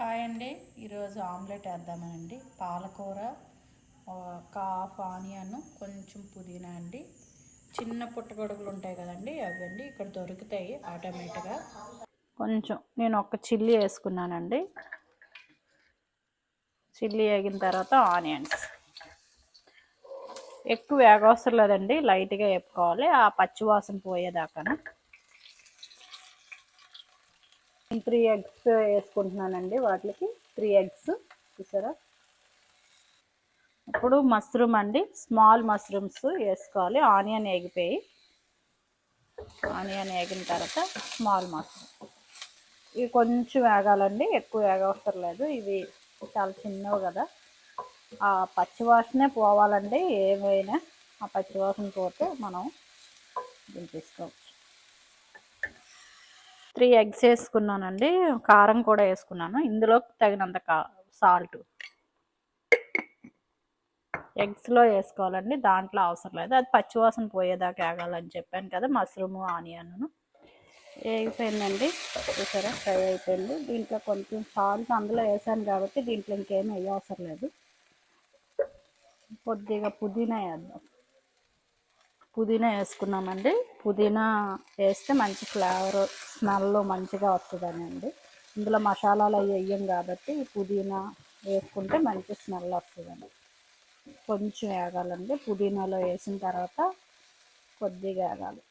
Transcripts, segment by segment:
Hi అండి. ఈరోజు omelette వేద్దామనండి. పాలకూర, ఒక హాఫ్ ఆనియన్, కొంచెం పుదీనా అండి. చిన్న పుట్టగొడుగులు ఉంటాయి కదండి, అవండి ఇక్కడ దొరుకుతాయి ఆటోమేటిక్గా. కొంచెం నేను ఒక చిల్లీ వేసుకున్నానండి. చిల్లీ వేగిన తర్వాత ఆనియన్స్. ఎక్కువ వేగవసరం లేదండి, లైట్గా వేపుకోవాలి ఆ పచ్చివాసన పోయేదాకా. 3 ఎగ్స్ వేసుకుంటున్నానండి. వాటికి 3 ఎగ్స్ చూసారా. ఇప్పుడు మష్రూమ్ అండి, స్మాల్ మష్రూమ్స్ వేసుకోవాలి. ఆనియన్ వేగిపోయి, ఆనియన్ వేగిన తర్వాత స్మాల్ మష్రూమ్ ఇవి కొంచెం వేగాలండి, ఎక్కువ వేగవసరం లేదు. ఇవి చాలా చిన్నవి కదా, ఆ పచ్చివాసనే పోవాలండి. ఏమైనా ఆ పచ్చివాసన పోతే మనం దింపేసుకోవచ్చు. 3 ఎగ్స్ వేసుకున్నానండి. కారం కూడా వేసుకున్నాను. ఇందులో తగినంత సాల్ట్ ఎగ్స్లో వేసుకోవాలండి, దాంట్లో అవసరం లేదు. అది పచ్చివాసన పోయేదాకా వేగాలని చెప్పాను కదా. మష్రూమ్ ఆనియన్ వేగిపోయిందండి, చూసారా, ఫ్రై అయిపోయింది. దీంట్లో కొంచెం సాల్ట్ అందులో వేసాను కాబట్టి దీంట్లో ఇంకేమీ వేయవసరం లేదు. కొద్దిగా పుదీనా వేద్దాం. పుదీనా వేసుకున్నామండి. పుదీనా వేస్తే మంచి ఫ్లేవర్, స్మెల్ మంచిగా వస్తుందని అండి. ఇందులో మసాలాలు అవి వేయం కాబట్టి పుదీనా వేసుకుంటే మంచి స్మెల్ వస్తుందండి. కొంచెం వేగాలండి. పుదీనాలో వేసిన తర్వాత కొద్దిగా వేగాలి,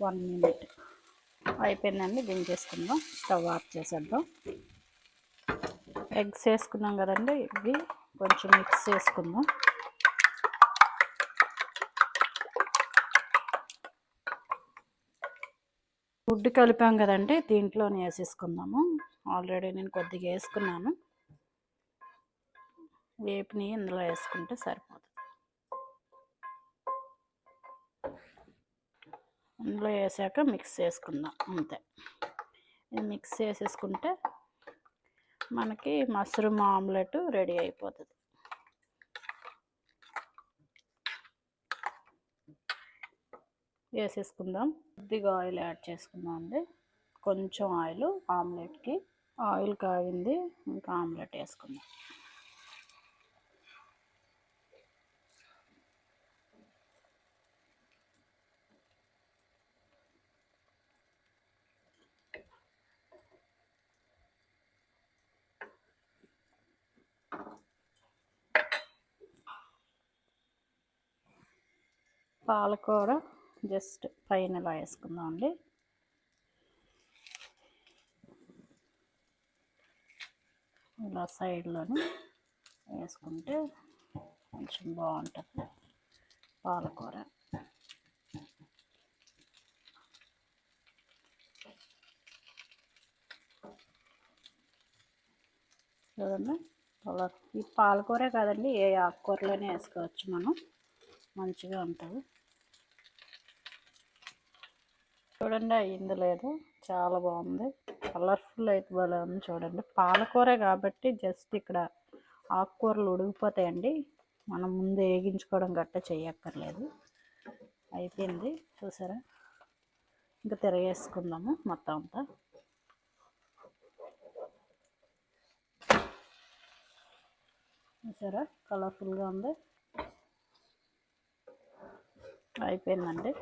1 మినిట్. అయిపోయిందండి, దించేసుకుందాం. స్టవ్ ఆఫ్ చేసేద్దాం. ఎగ్స్ వేసుకున్నాం కదండి, ఇవి కొంచెం మిక్స్ చేసుకుందాం. ఫుడ్ కలిపాం కదండి, దీంట్లోనే వేసేసుకుందాము. ఆల్రెడీ నేను కొద్దిగా వేసుకున్నాను. వేపుని ఇందులో వేసుకుంటే సరిపోతుంది. ఇందులో వేసాక మిక్స్ చేసుకుందాం, అంతే. ఇది మిక్స్ చేసేసుకుంటే మనకి మష్రూమ్ ఆమ్లెట్ రెడీ అయిపోతుంది. వేసేసుకుందాం. కొద్దిగా ఆయిల్ యాడ్ చేసుకుందాం అండి, కొంచెం ఆయిల్ ఆమ్లెట్కి. ఆయిల్ కాగింది, ఇంకా ఆమ్లెట్ వేసుకుందాం. పాలకూర జస్ట్ పైన ఇలా వేసుకుందాం అండి. ఇలా సైడ్లోని వేసుకుంటే కొంచెం బాగుంటుంది పాలకూర. చూడండి కలర్. ఈ పాలకూరే కాదండి, ఏ ఆకుకూరలోనే వేసుకోవచ్చు మనం, మంచిగా ఉంటుంది. చూడండి అయ్యింది లేదు, చాలా బాగుంది. కలర్ఫుల్ అయితే బాగా ఉంది చూడండి. పాలకూరే కాబట్టి జస్ట్ ఇక్కడ ఆకుకూరలు ఉడికిపోతాయండి, మనం ముందు వేగించుకోవడం గట్ట చేయక్కర్లేదు. అయిపోయింది చూసారా. ఇంకా తిరగేసుకుందాము మొత్తం అంతా. చూసారా కలర్ఫుల్గా ఉంది. అయిపోయిందండి,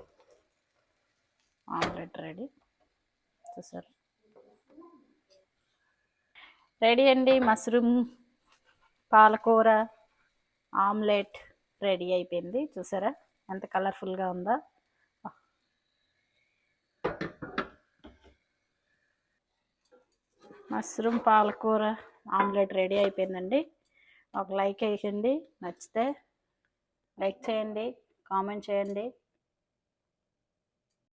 ఆమ్లెట్ రెడీ. చూసారా, రెడీ అండి. మష్రూమ్ పాలకూర ఆమ్లెట్ రెడీ అయిపోయింది. చూసారా ఎంత కలర్ఫుల్గా ఉందో. మష్రూమ్ పాలకూర ఆమ్లెట్ రెడీ అయిపోయిందండి. ఒక లైక్ వేయండి, నచ్చితే లైక్ చేయండి, కామెంట్ చేయండి.